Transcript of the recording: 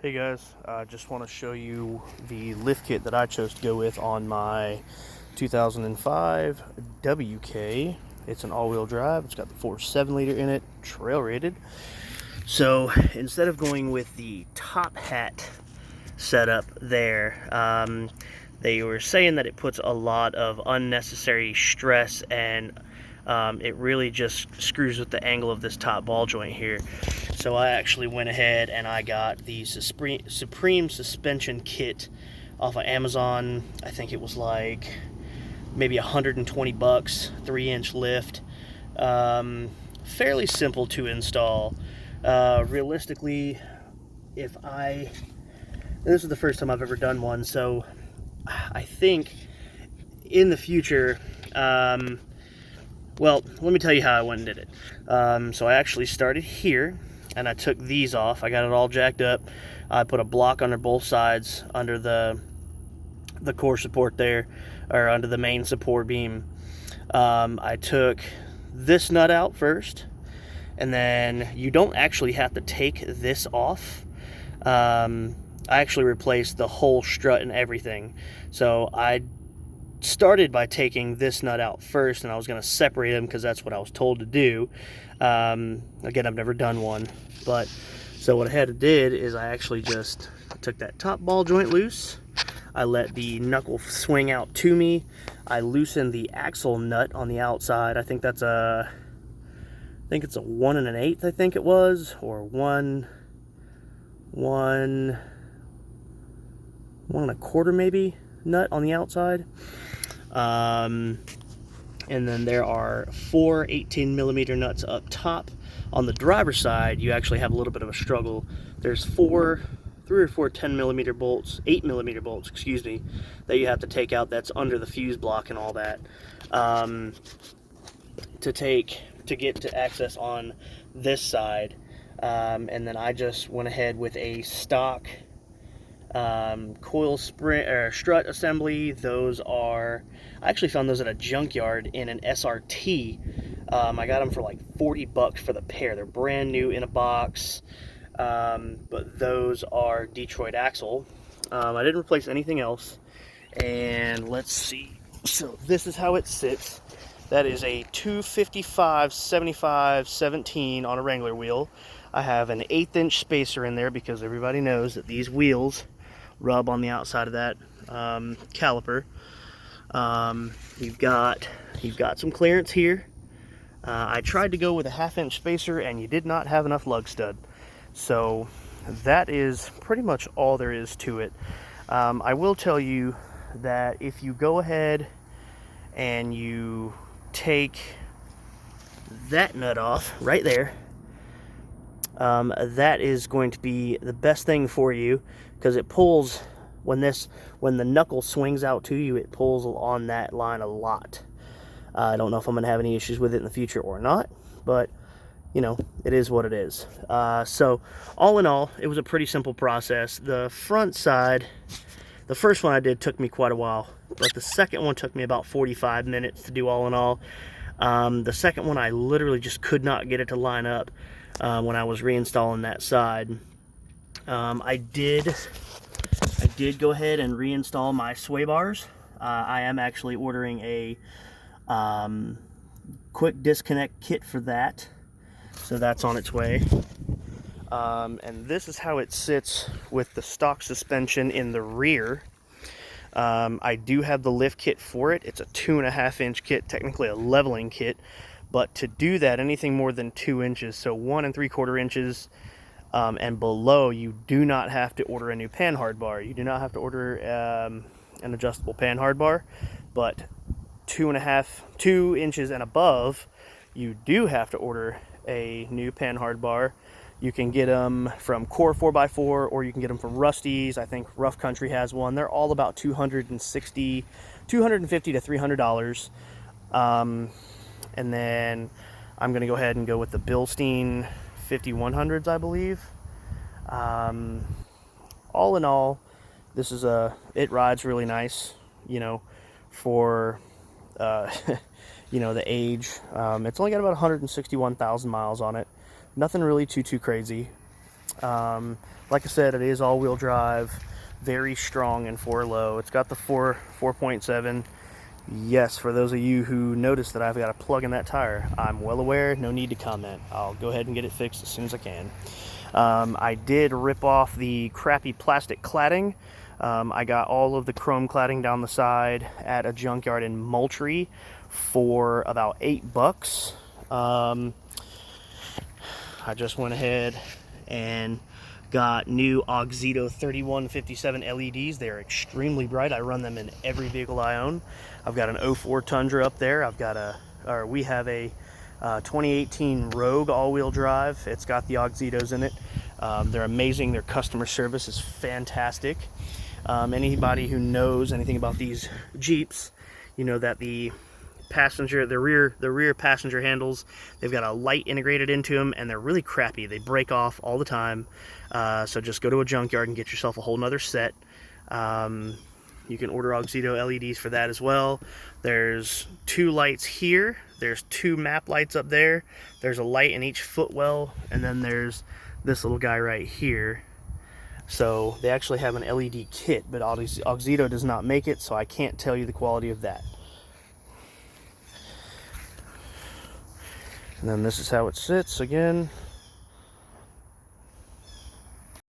Hey guys, I just want to show you the lift kit that I chose to go with on my 2005 WK. It's an all-wheel drive. It's got the 4.7 liter in it, trail rated. So instead of going with the top hat setup there, they were saying that it puts a lot of unnecessary stress and it really just screws with the angle of this top ball joint here. So I actually went ahead and I got the Supreme suspension kit off of Amazon. I think it was like maybe 120 bucks, 3-inch lift. Fairly simple to install. Realistically, this is the first time I've ever done one, so I think in the future, well, let me tell you how I went and did it. So I actually started here, and I took these off. I got it all jacked up. I put a block under both sides, under the core support there, or under the main support beam. I took this nut out first, and then you don't actually have to take this off. I actually replaced the whole strut and everything. So I started by taking this nut out first, and I was going to separate them because that's what I was told to do. Again, I've never done one, but so what I had to did is I actually just took that top ball joint loose. I let the knuckle swing out to me. I loosened the axle nut on the outside. I think it's a 1 1/8, I think it was, or 1 1/4 maybe nut on the outside. And then there are 4 18mm nuts up top. On the driver's side, you actually have a little bit of a struggle. There's 3 or 4 10mm bolts, 8mm bolts, excuse me, that you have to take out. That's under the fuse block and all that. To get to access on this side. And then I just went ahead with a stock coil spring or strut assembly. I actually found those at a junkyard in an SRT. I got them for like 40 bucks for the pair. They're brand new in a box. But those are Detroit axle. I didn't replace anything else. And let's see. So this is how it sits. That is a 255 75 17 on a Wrangler wheel. I have an 1/8-inch spacer in there because everybody knows that these wheels rub on the outside of that caliper. You've got some clearance here. I tried to go with a 1/2-inch spacer, and you did not have enough lug stud. So that is pretty much all there is to it. I will tell you that if you go ahead and you take that nut off right there, that is going to be the best thing for you, because it pulls when the knuckle swings out to you, it pulls on that line a lot. I don't know if I'm going to have any issues with it in the future or not, but you know, it is what it is. So all in all, it was a pretty simple process. The front side, the first one I did took me quite a while, but the second one took me about 45 minutes to do all in all. The second one, I literally just could not get it to line up when I was reinstalling that side. I did go ahead and reinstall my sway bars. I am actually ordering a quick disconnect kit for that, so that's on its way. And this is how it sits with the stock suspension in the rear. I do have the lift kit for it. It's a 2.5-inch kit, technically a leveling kit, but to do that, anything more than 2 inches, so 1 3/4 inches and below, you do not have to order a new panhard bar. You do not have to order an adjustable panhard bar, but 2 inches and above, you do have to order a new panhard bar. You can get them from Core 4x4, or you can get them from Rusty's. I think Rough Country has one. They're all about $250 to $300. And then I'm going to go ahead and go with the Bilstein 5100s, I believe. All in all, it rides really nice, you know, for you know, the age. It's only got about 161,000 miles on it. Nothing really too crazy. Like I said, it is all-wheel drive, very strong and 4-low. It's got the 4.7. Yes, for those of you who noticed that I've got a plug in that tire, I'm well aware, no need to comment. I'll go ahead and get it fixed as soon as I can. I did rip off the crappy plastic cladding. I got all of the chrome cladding down the side at a junkyard in Moultrie for about $8. I just went ahead and got new Auxito 3157 LEDs. They're extremely bright. I run them in every vehicle I own. I've got an 04 Tundra up there. We have a 2018 Rogue all-wheel drive. It's got the Auxitos in it. They're amazing. Their customer service is fantastic. Anybody who knows anything about these Jeeps, you know that the rear passenger handles, they've got a light integrated into them, and they're really crappy. They break off all the time. So just go to a junkyard and get yourself a whole nother set. You can order Auxito LEDs for that as well. There's 2 lights here. There's 2 map lights up there. There's a light in each footwell, and then there's this little guy right here. So they actually have an LED kit, but Auxito does not make it, so I can't tell you the quality of that. And then this is how it sits again.